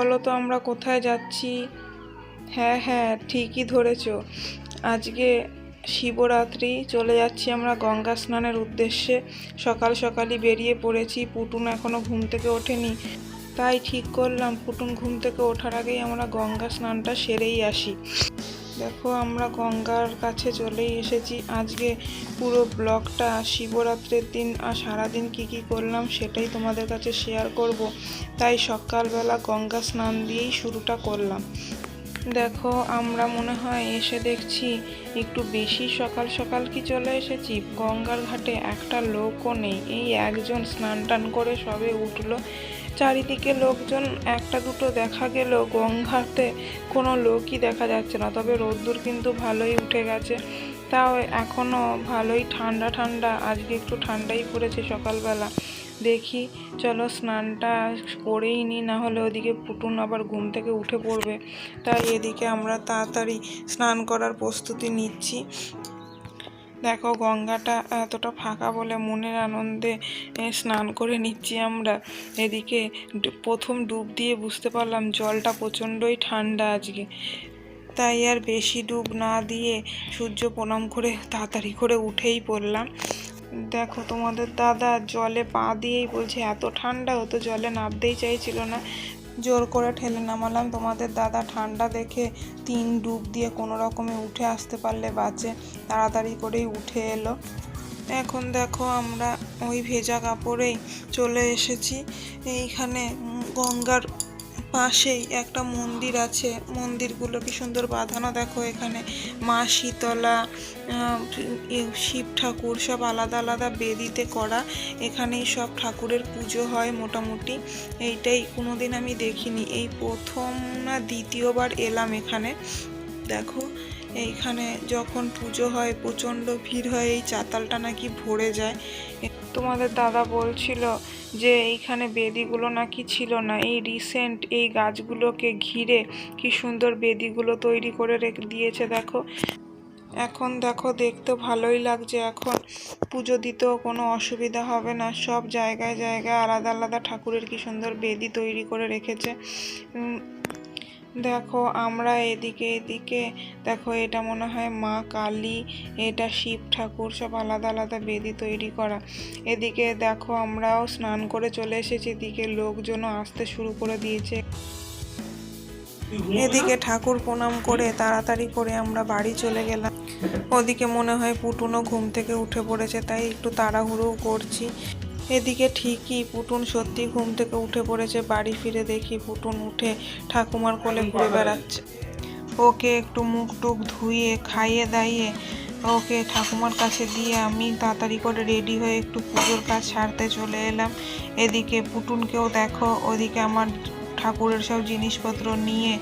বলো তো আমরা কোথায় যাচ্ছি? হ্যাঁ হ্যাঁ, ঠিকই ধরেছ। আজকে শিবরাত্রি, চলে যাচ্ছি আমরা গঙ্গা স্নানের উদ্দেশ্যে। সকাল সকালই বেরিয়ে পড়েছি, পুটুন এখনো ঘুম থেকে ওঠেনি, তাই ঠিক করলাম পুটুন ঘুম থেকে ওঠার আগেই আমরা গঙ্গা স্নানটা সেরেই আসি। দেখো আমরা গঙ্গার কাছে চলেই এসেছি। আজকে পুরো ব্লগটা শিবরাত্রির দিন আর সারাদিন কি করলাম সেটাই তোমাদের কাছে শেয়ার করব, তাই সকালবেলা গঙ্গা স্নান দিয়েই শুরুটা করলাম। দেখো আমরা মনে হয় এসে দেখছি একটু বেশি সকাল সকাল কি চলে এসেছি। গঙ্গার ঘাটে একটা লোকও নেই, এই একজন স্নান টান করে সবে উঠলো। চারিদিকে লোকজন একটা দুটো দেখা গেল, গঙ্গাতে কোনো লোকই দেখা যাচ্ছে না। তবে রোদ্দুর কিন্তু ভালোই উঠে গেছে, তাও এখনও ভালোই ঠান্ডা ঠান্ডা। আজকে একটু ঠান্ডাই পড়েছে সকালবেলা। দেখি চলো স্নানটা করেই নিই, না হলে ওদিকে পুটুন আবার ঘুম থেকে উঠে পড়বে। তাই এদিকে আমরা তাড়াতাড়ি স্নান করার প্রস্তুতি নিচ্ছি। দেখো গঙ্গাটা এতটা ফাঁকা বলে মনের আনন্দে স্নান করে নিচ্ছি আমরা। এদিকে প্রথম ডুব দিয়ে বুঝতে পারলাম জলটা প্রচণ্ডই ঠান্ডা আজকে, তাই আর বেশি ডুব না দিয়ে সূর্য প্রণাম করে তাড়াতাড়ি করে উঠেই পড়লাম। দেখো তোমাদের দাদা জলে পা দিয়েই বলছে এত ঠান্ডা, ও তো জলে নামতেই চাইছিল না, জোর করে ঠেলে নামালাম। তোমাদের দাদা ঠান্ডা দেখে 3 ডুব দিয়ে কোনো রকমে উঠে আসতে পারলে বাঁচে, তাড়াতাড়ি করেই উঠে এলো। এখন দেখো আমরা ওই ভেজা কাপড়েই চলে এসেছি। এইখানে গঙ্গার পাশেই একটা মন্দির আছে, মন্দিরগুলো কি সুন্দর বাঁধানো। দেখো এখানে মা শীতলা, শিব ঠাকুর সব আলাদা আলাদা বেদিতে করা। এখানেই সব ঠাকুরের পুজো হয় মোটামুটি। এইটাই কোনোদিন আমি দেখিনি, এই প্রথম না দ্বিতীয়বার এলাম এখানে। দেখো এইখানে যখন পুজো হয় প্রচণ্ড ভিড় হয়, এই চাতালটা নাকি ভরে যায়। তোমাদের দাদা বলছিল যে এইখানে বেদিগুলো নাকি ছিল না, এই রিসেন্ট এই গাছগুলোকে ঘিরে কি সুন্দর বেদিগুলো তৈরি করে রেখে দিয়েছে। দেখো এখন দেখো দেখতে ভালোই লাগছে। এখন পুজো দিতেও কোনো অসুবিধা হবে না, সব জায়গায় জায়গায় আলাদা আলাদা ঠাকুরের কি সুন্দর বেদি তৈরি করে রেখেছে। দেখো আমরা এদিকে দেখো এটা মনে হয় মা কালী, এটা শিব ঠাকুর, সব আলাদা আলাদা বেদি তৈরি করা। এদিকে দেখো আমরাও স্নান করে চলে এসেছি, এদিকে লোকজনও আসতে শুরু করে দিয়েছে। এদিকে ঠাকুর প্রণাম করে তাড়াতাড়ি করে আমরা বাড়ি চলে গেলাম। ওদিকে মনে হয় পুটুনও ঘুম থেকে উঠে পড়েছে, তাই একটু তাড়াহুড়ো করছি। এদিকে ঠিকই পুটুন সত্যি ঘুম থেকে উঠে পড়েছে। বাড়ি ফিরে দেখি পুটুন উঠে ঠাকুমার কোলে ঘুরে বেড়াচ্ছে। ওকে একটু মুখ টুক ধুয়ে খাইয়ে দাইয়ে ওকে ঠাকুমার কাছে দিয়ে আমি তাড়াতাড়ি করে রেডি হয়ে একটু পুজোর কাজ সারতে চলে এলাম। এদিকে পুটুনকেও দেখো ওদিকে আমার ঠাকুরের সব জিনিসপত্র নিয়ে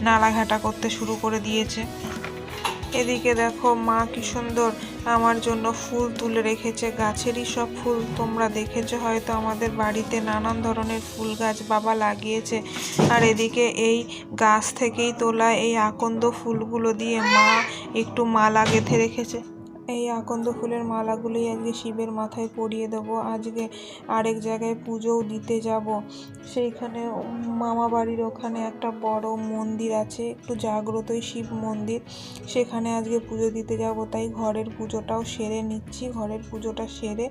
নাড়াঘাটা করতে শুরু করে দিয়েছে। এদিকে দেখো মা কি সুন্দর আমার জন্য ফুল তুলে রেখেছে, গাছেরই সব ফুল। তোমরা দেখেছো হয়তো আমাদের বাড়িতে নানান ধরনের ফুল গাছ বাবা লাগিয়েছে, আর এদিকে এই গাছ থেকেই তোলা এই আকন্দ ফুলগুলো দিয়ে মা একটু মালা গেঁথে রেখেছে। এই আকন্দ ফুলের মালাগুলোই আজকে শিবের মাথায় পরিয়ে দেবো। আজকে আরেক জায়গায় পুজোও দিতে যাব, সেইখানে মামা বাড়ির ওখানে একটা বড় মন্দির আছে, একটু জাগ্রতই শিব মন্দির, সেখানে আজকে পুজো দিতে যাব। তাই ঘরের পুজোটাও সেরে নিচ্ছি। ঘরের পুজোটা সেরে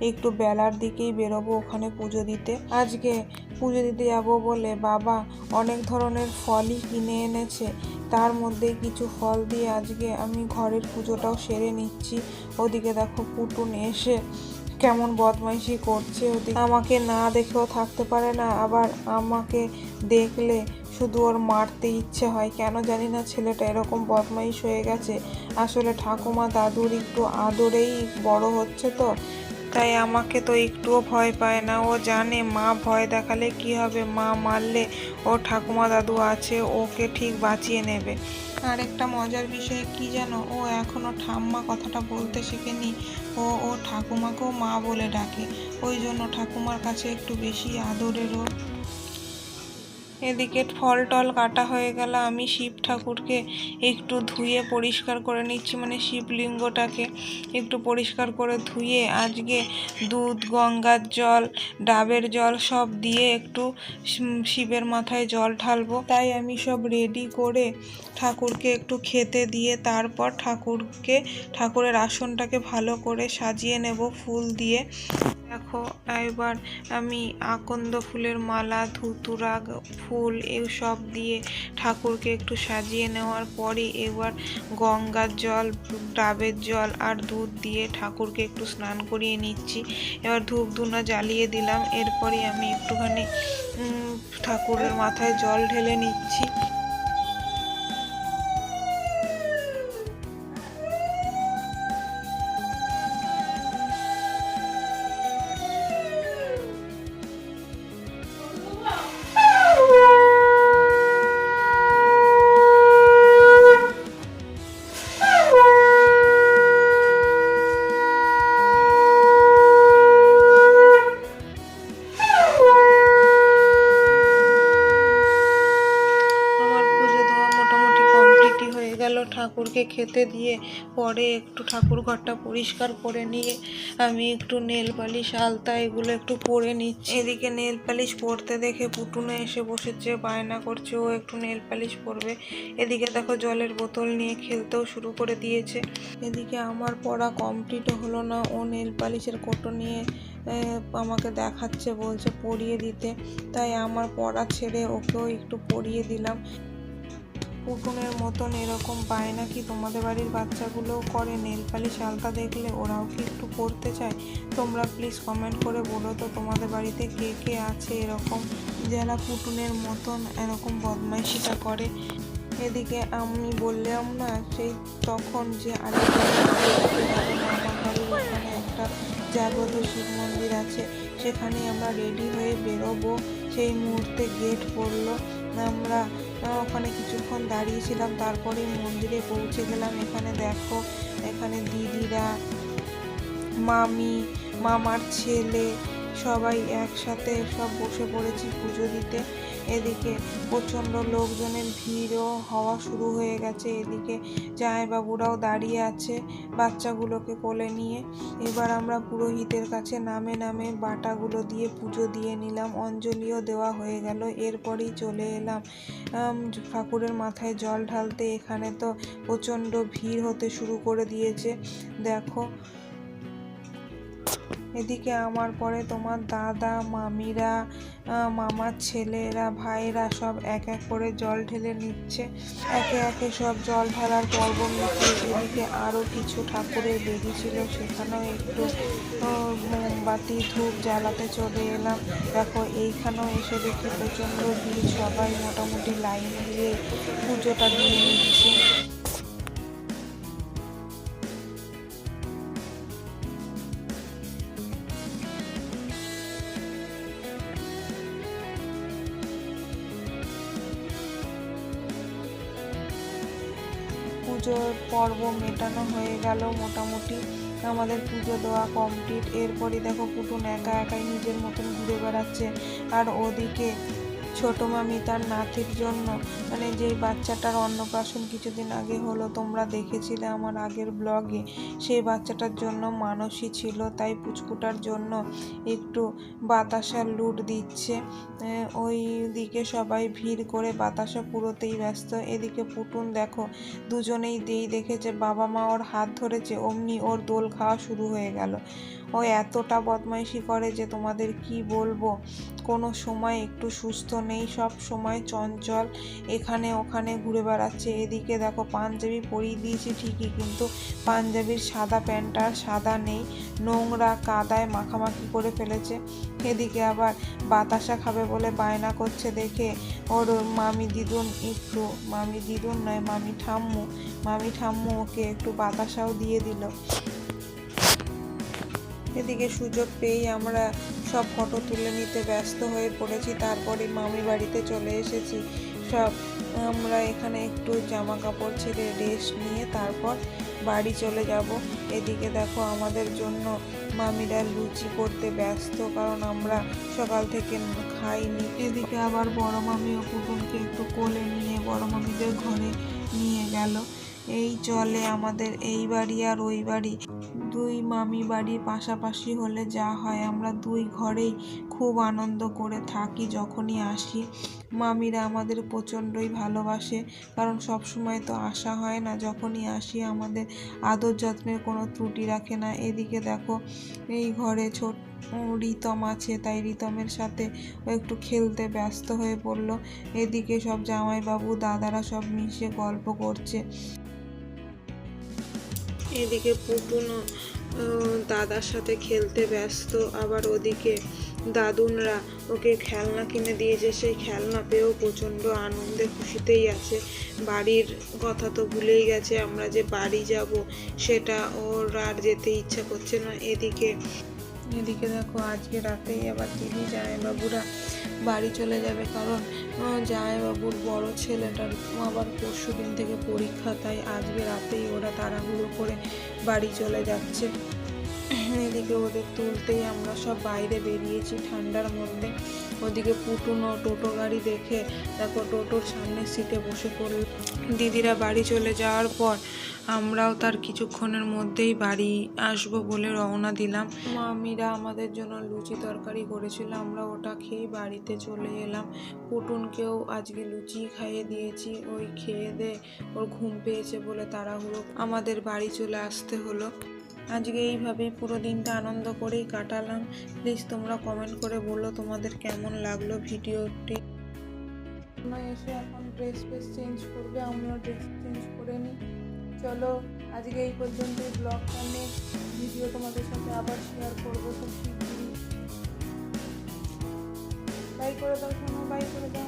একটু বেলার দিকেই বেরোবো ওখানে পুজো দিতে। আজকে পুজো দিতে যাব বলে বাবা অনেক ধরনের ফলই কিনে এনেছে, তার মধ্যে কিছু ফল দিয়ে আজকে আমি ঘরের পুজোটাও সেরে নিচ্ছি। ওদিকে দেখো পুটুন এসে কেমন বদমাইশি করছে, ওদিকে আমাকে না দেখেও থাকতে পারে না, আবার আমাকে দেখলে শুধু ওর মারতে ইচ্ছে হয়। কেন জানি না ছেলেটা এরকম বদমাইশ হয়ে গেছে। আসলে ঠাকুমা দাদুর একটু আদরেই বড় হচ্ছে তো, তাই আমাকে তো একটুও ভয় পায় না। ও জানে মা ভয় দেখালে কি হবে, মা মারলে ও ঠাকুমা দাদু আছে, ওকে ঠিক বাঁচিয়ে নেবে। আর একটা মজার বিষয় কি জানো, ও এখনো ঠাম্মা কথাটা বলতে শেখেনি, ও ঠাকুমাকেও মা বলে ডাকে, ওই জন্য ঠাকুমার কাছে একটু বেশি আদরের ওর। এদিকে ফল টল কাটা হয়ে গেল, আমি শিব ঠাকুরকে একটু ধুয়ে পরিষ্কার করে নিচ্ছি, মানে শিবলিঙ্গটাকে একটু পরিষ্কার করে ধুয়ে আজকে দুধ, গঙ্গার জল, ডাবের জল সব দিয়ে একটু শিবের মাথায় জল ঢালবো। তাই আমি সব রেডি করে ঠাকুরকে একটু খেতে দিয়ে তারপর ঠাকুরের আসনটাকে ভালো করে সাজিয়ে নেব ফুল দিয়ে। দেখো এবার আমি আকন্দ ফুলের মালা, ধুতুরা ফুল এসব দিয়ে ঠাকুরকে একটু সাজিয়ে নেওয়ার পরে এবার গঙ্গার জল, ডাবের জল আর দুধ দিয়ে ঠাকুরকে একটু স্নান করিয়ে নিচ্ছি। এবার ধূপ ধুনা জ্বালিয়ে দিলাম, এরপরে আমি একটুখানি ঠাকুরের মাথায় জল ঢেলে নিচ্ছি। ঠাকুরকে খেতে দিয়ে পরে একটু ঠাকুর ঘরটা পরিষ্কার করে নিয়ে আমি একটু নেল পালিশ, আলতা এগুলো একটু পরে নিচ্ছি। এদিকে নেল পালিশ পরতে দেখে পুটুনে এসে বসেছে, বায়না করছে ও একটু নেল পালিশ পরবে। এদিকে দেখো জলের বোতল নিয়ে খেলতেও শুরু করে দিয়েছে। এদিকে আমার পড়া কমপ্লিটও হলো না, ও নেল পালিশের কোটো নিয়ে আমাকে দেখাচ্ছে, বলছে পরিয়ে দিতে। তাই আমার পড়া ছেড়ে ওকেও একটু পরিয়ে দিলাম। পুটুনের মতন এরকম বায়না কি তোমাদের বাড়ির বাচ্চাগুলোও করে? নেল পালিশ, আলতা দেখলে ওরাও কি একটু পরতে চায়? তোমরা প্লিজ কমেন্ট করে বলো তো তোমাদের বাড়িতে কে কে আছে এরকম যারা পুটুনের মতন এরকম বদমাইশিটা করে। এদিকে আমি বললাম না সেই তখন যে আমার বাড়ির ওখানে একটা জাগ্রত শিব মন্দির আছে, সেখানে আমরা রেডি হয়ে বেরোবো। সেই মুহূর্তে গেট পড়লো, আমরা ওখানে কিছুক্ষণ দাঁড়িয়েছিলাম, তারপরে মন্দিরে পৌঁছে গেলাম। এখানে দেখো, এখানে দিদিরা, মামি, মামার ছেলে সবাই একসাথে সব বসে পড়েছি পুজো দিতে। এদিকে প্রচণ্ড লোকজনের ভিড়ও হওয়া শুরু হয়ে গেছে। এদিকে জামাইবাবুরাও দাঁড়িয়ে আছে বাচ্চাগুলোকে কোলে নিয়ে। এবার আমরা পুরোহিতের কাছে নামে নামে বাটাগুলো দিয়ে পুজো দিয়ে নিলাম, অঞ্জলিও দেওয়া হয়ে গেল। এরপরেই চলে এলাম ঠাকুরের মাথায় জল ঢালতে। এখানে তো প্রচণ্ড ভিড় হতে শুরু করে দিয়েছে, দেখো। এদিকে আমার পরে তোমার দাদা, মামিরা, মামার ছেলেরা, ভাইরা সব এক এক করে জল ঢেলে নিচ্ছে, একে একে সব জল ঢালার পর্ব নিচ্ছে। এদিকে আরও কিছু ঠাকুরের বেদি ছিল, সেখানেও একটু মোমবাতি ধূপ জ্বালাতে চলে এলাম। দেখো এইখানেও এসে দেখি প্রচণ্ড ভিড়, সবাই মোটামুটি লাইন দিয়ে পুজোটা দিয়ে নিচ্ছে। পুজোর পর্ব মেটানো হয়ে গেল, মোটামুটি আমাদের পুজো দেওয়া কমপ্লিট। এরপরই দেখো পুটুন একা একাই নিজের মতন ঘুরে বেড়াচ্ছে, আর ওদিকে ছোট মামি তার নাতির জন্য, মানে যেই বাচ্চাটার অন্নপ্রাশন কিছুদিন আগে হলো, তোমরা দেখেছিলে আমার আগের ব্লগে, সেই বাচ্চাটার জন্য মানসী ছিল, তাই পুচকুটার জন্য একটু বাতাসার লুট দিচ্ছে। ওই দিকে সবাই ভিড় করে বাতাসা পুরোতেই ব্যস্ত। এদিকে পুটুন দেখো দুজনেই দেখেছে বাবা মা ওর হাত ধরেছে, অমনি ওর দোল খাওয়া শুরু হয়ে গেল। ও এতটা বদমাইশি করে যে তোমাদের কি বলবো, কোনো সময় একটু সুস্থ নেই, সব সময় চঞ্চল, এখানে ওখানে ঘুরে বেড়াচ্ছে। এদিকে দেখো পাঞ্জাবি পরিয়ে দিয়েছি ঠিকই, কিন্তু পাঞ্জাবির সাদা প্যান্টটা সাদা নেই, নোংরা কাদায় মাখামাখি করে ফেলেছে। এদিকে আবার বাতাসা খাবে বলে বায়না করছে দেখে ওর মামি দিদুন নয়, মামি ঠাম্মু ওকে একটু বাতাসাও দিয়ে দিল। এদিকে সুযোগ পেয়েই আমরা সব ফটো তুলে নিতে ব্যস্ত হয়ে পড়েছি। তারপরে মামি বাড়িতে চলে এসেছি, সব আমরা এখানে একটু জামা কাপড় ছেড়ে রেস্ট নিয়ে তারপর বাড়ি চলে যাব। এদিকে দেখো আমাদের জন্য মামিরা লুচি করতে ব্যস্ত, কারণ আমরা সকাল থেকে খাইনি। এদিকে আবার বড় মামি ও পুতুলকে একটু কোলে নিয়ে বড় মামিদের ঘরে নিয়ে গেল। এই চলে আমাদের এই বাড়ি আর ওই বাড়ি, দুই মামি বাড়ি পাশাপাশি হলে যা হয়, আমরা দুই ঘরেই খুব আনন্দ করে থাকি যখনই আসি। মামিরা আমাদের প্রচণ্ডই ভালোবাসে, কারণ সব সময় তো আসা হয় না, যখনই আসি আমাদের আদর যত্নের কোনো ত্রুটি রাখে না। এদিকে দেখো এই ঘরে ছোট রিতম আছে, তাই রিতমের সাথে ও একটু খেলতে ব্যস্ত হয়ে পড়লো। এদিকে সব জামাইবাবু দাদারা সব মিশে গল্প করছে। এদিকে পুতুনও দাদার সাথে খেলতে ব্যস্ত, আবার ওদিকে দাদুনরা ওকে খেলনা কিনে দিয়েছে, সেই খেলনা পেয়েও প্রচণ্ড আনন্দে খুশিতেই আছে। বাড়ির কথা তো ভুলেই গেছে, আমরা যে বাড়ি যাব সেটা ওর আর যেতে ইচ্ছা করছে না। এদিকে দেখো আজকে রাতেই আবার দিদি জামাইবাবুরা বাড়ি চলে যাবে, কারণ জামাইবাবুর বড় ছেলেটার আবার পরশু দিন থেকে পরীক্ষা, তাই আজকে রাতেই ওরা তাড়াহুড়ো করে বাড়ি চলে যাচ্ছে। এদিকে ওদের তুলতেই আমরা সব বাইরে বেরিয়েছি ঠান্ডার মধ্যে। ওদিকে পুটুনও টোটো গাড়ি দেখে দেখো টোটোর সামনের সিটে বসে পড়ল। দিদিরা বাড়ি চলে যাওয়ার পর আমরাও তার কিছুক্ষণের মধ্যেই বাড়ি আসবো বলে রওনা দিলাম। মামিরা আমাদের জন্য লুচি তরকারি করেছিল, আমরা ওটা খেয়েই বাড়িতে চলে এলাম। পুটুনকেও আজকে লুচি খাইয়ে দিয়েছি, ওই খেয়ে দে ওর ঘুম পেয়েছে বলে তাড়াহুড়ো আমাদের বাড়ি চলে আসতে হলো। আজকে এইভাবেই পুরো দিনটা আনন্দ করেই কাটালাম। প্লিজ তোমরা কমেন্ট করে বলো তোমাদের কেমন লাগলো ভিডিওটি। তোমরা এসে এখন ড্রেস চেঞ্জ করবে, আমিও ড্রেস চেঞ্জ করে নিই। চলো আজকে এই পর্যন্তই ব্লগটা, নেক্সট ভিডিও তোমাদের সাথে আবার শেয়ার করবো খুব শীঘ্রই। বাই করে দাও, শোনো, বাই করে দাও।